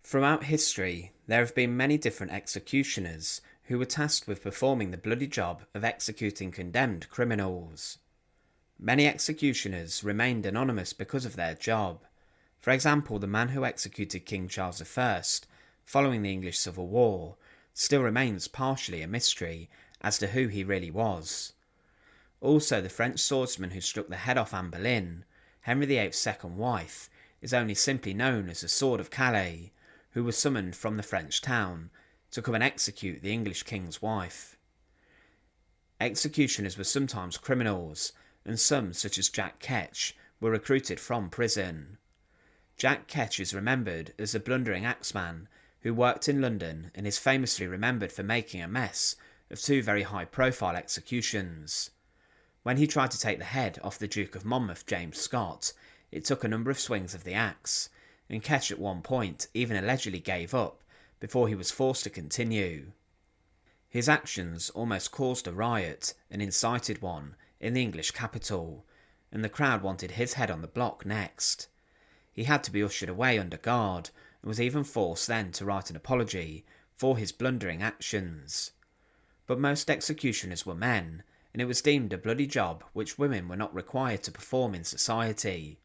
Throughout history, there have been many different executioners who were tasked with performing the bloody job of executing condemned criminals. Many executioners remained anonymous because of their job. For example, the man who executed King Charles I following the English Civil War still remains partially a mystery as to who he really was. Also, the French swordsman who struck the head off Anne Boleyn, Henry VIII's second wife, is only simply known as the Sword of Calais, who was summoned from the French town to come and execute the English king's wife. Executioners were sometimes criminals, and some, such as Jack Ketch, were recruited from prison. Jack Ketch is remembered as the blundering axeman who worked in London and is famously remembered for making a mess of two very high-profile executions. When he tried to take the head off the Duke of Monmouth, James Scott, it took a number of swings of the axe, and Ketch at one point even allegedly gave up before he was forced to continue. His actions almost caused a riot, an incited one, in the English capital, and the crowd wanted his head on the block next. He had to be ushered away under guard, and was even forced then to write an apology for his blundering actions. But most executioners were men, and it was deemed a bloody job which women were not required to perform in society.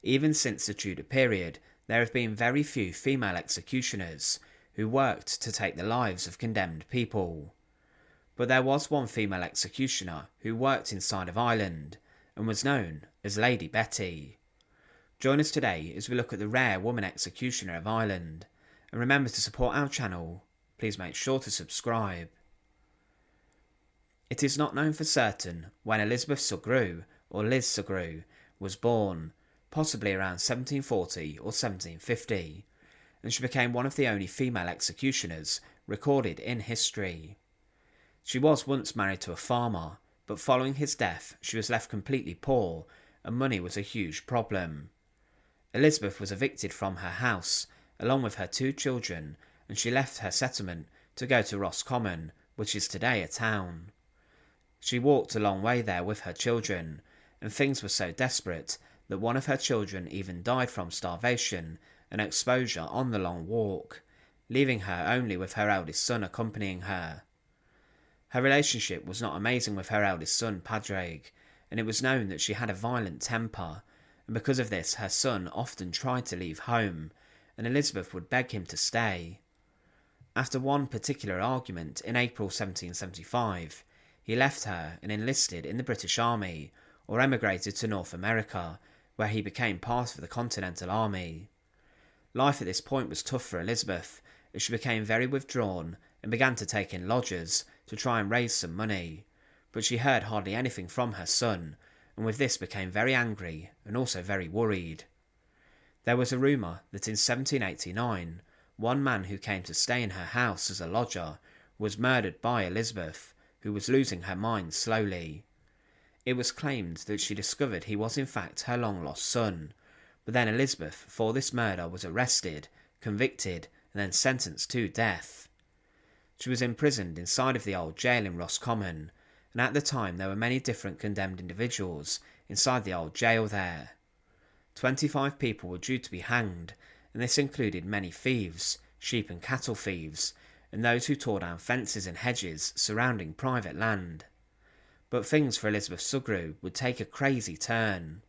Even since the Tudor period, there have been very few female executioners who worked to take the lives of condemned people. But there was one female executioner who worked inside of Ireland, and was known as Lady Betty. Join us today as we look at the rare woman executioner of Ireland, and remember to support our channel. Please make sure to subscribe. It is not known for certain when Elizabeth Sugrue, or Liz Sugrue, was born, possibly around 1740 or 1750, and she became one of the only female executioners recorded in history. She was once married to a farmer, but following his death she was left completely poor, and money was a huge problem. Elizabeth was evicted from her house, along with her two children, and she left her settlement to go to Roscommon, which is today a town. She walked a long way there with her children, and things were so desperate that one of her children even died from starvation and exposure on the long walk, leaving her only with her eldest son accompanying her. Her relationship was not amazing with her eldest son, Padraig, and it was known that she had a violent temper, and because of this her son often tried to leave home, and Elizabeth would beg him to stay. After one particular argument in April 1775, he left her and enlisted in the British Army, or emigrated to North America, where he became part of the Continental Army. Life at this point was tough for Elizabeth, as she became very withdrawn and began to take in lodgers to try and raise some money, but she heard hardly anything from her son, and with this became very angry and also very worried. There was a rumour that in 1789, one man who came to stay in her house as a lodger was murdered by Elizabeth, who was losing her mind slowly. It was claimed that she discovered he was in fact her long-lost son, but then Elizabeth, for this murder, was arrested, convicted, and then sentenced to death. She was imprisoned inside of the old jail in Roscommon, and at the time there were many different condemned individuals inside the old jail there. 25 people were due to be hanged, and this included many thieves, sheep and cattle thieves, and those who tore down fences and hedges surrounding private land. But things for Elizabeth Sugrue would take a crazy turn.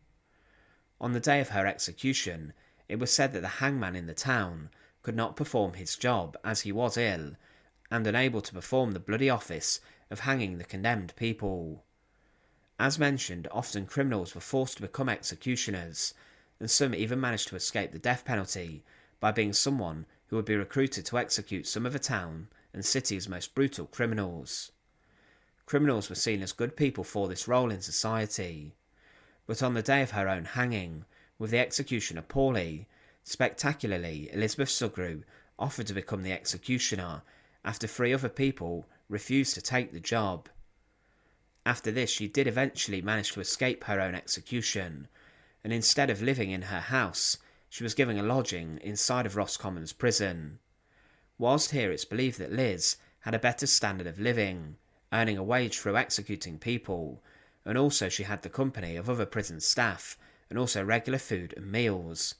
On the day of her execution, it was said that the hangman in the town could not perform his job as he was ill, and unable to perform the bloody office of hanging the condemned people. As mentioned, often criminals were forced to become executioners, and some even managed to escape the death penalty by being someone who would be recruited to execute some of the town and city's most brutal criminals. Criminals were seen as good people for this role in society, but on the day of her own hanging, with the executioner poorly, spectacularly Elizabeth Sugrue offered to become the executioner after 3 other people refused to take the job. After this she did eventually manage to escape her own execution, and instead of living in her house, she was given a lodging inside of Roscommon's prison. Whilst here it's believed that Liz had a better standard of living, earning a wage through executing people, and also she had the company of other prison staff and also regular food and meals.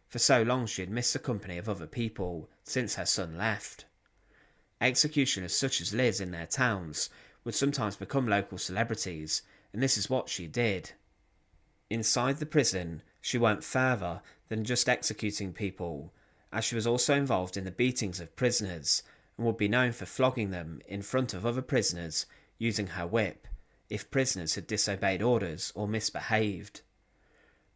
For so long she had missed the company of other people since her son left. Executioners such as Liz in their towns would sometimes become local celebrities, and this is what she did. Inside the prison, she went further than just executing people, as she was also involved in the beatings of prisoners and would be known for flogging them in front of other prisoners using her whip if prisoners had disobeyed orders or misbehaved.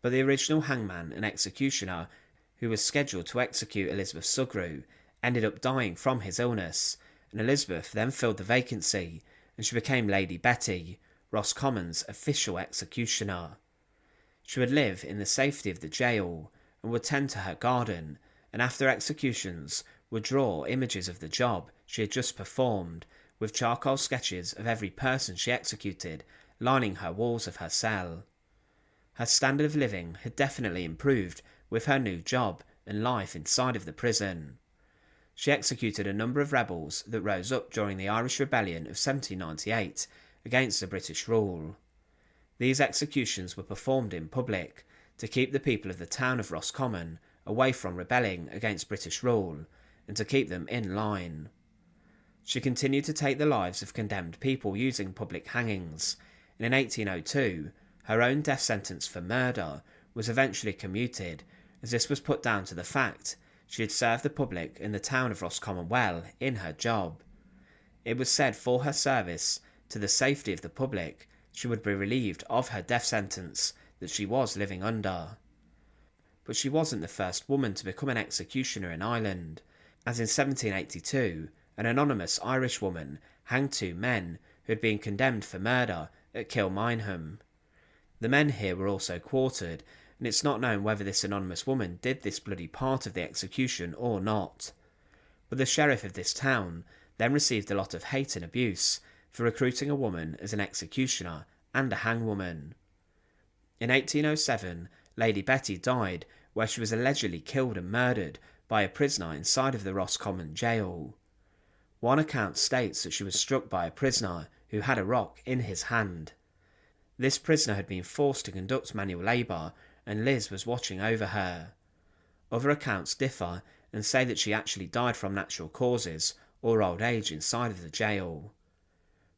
But the original hangman and executioner who was scheduled to execute Elizabeth Sugrue ended up dying from his illness, and Elizabeth then filled the vacancy and she became Lady Betty, Roscommon's official executioner. She would live in the safety of the jail and would tend to her garden, and after executions would draw images of the job she had just performed with charcoal sketches of every person she executed lining her walls of her cell. Her standard of living had definitely improved with her new job and life inside of the prison. She executed a number of rebels that rose up during the Irish Rebellion of 1798 against the British rule. These executions were performed in public to keep the people of the town of Roscommon away from rebelling against British rule and to keep them in line. She continued to take the lives of condemned people using public hangings, and in 1802 her own death sentence for murder was eventually commuted, as this was put down to the fact she had served the public in the town of Roscommon well in her job. It was said for her service to the safety of the public she would be relieved of her death sentence that she was living under. But she wasn't the first woman to become an executioner in Ireland, as in 1782 an anonymous Irish woman hanged 2 men who had been condemned for murder at Kilmainham. The men here were also quartered, and it's not known whether this anonymous woman did this bloody part of the execution or not. But the sheriff of this town then received a lot of hate and abuse for recruiting a woman as an executioner and a hangwoman. In 1807, Lady Betty died where she was allegedly killed and murdered by a prisoner inside of the Roscommon jail. One account states that she was struck by a prisoner who had a rock in his hand. This prisoner had been forced to conduct manual labour and Liz was watching over her. Other accounts differ and say that she actually died from natural causes or old age inside of the jail.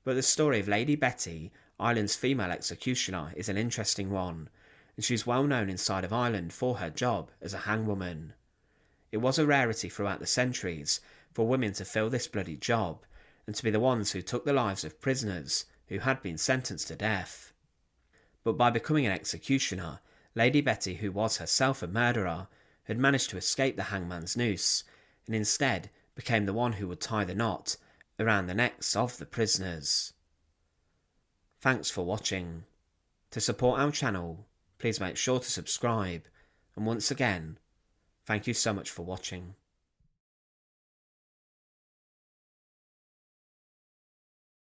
But the story of Lady Betty, Ireland's female executioner, is an interesting one, and she's well known inside of Ireland for her job as a hangwoman. It was a rarity throughout the centuries for women to fill this bloody job, and to be the ones who took the lives of prisoners who had been sentenced to death. But by becoming an executioner, Lady Betty, who was herself a murderer, had managed to escape the hangman's noose, and instead became the one who would tie the knot around the necks of the prisoners. Thanks for watching. To support our channel, please make sure to subscribe, and once again, thank you so much for watching.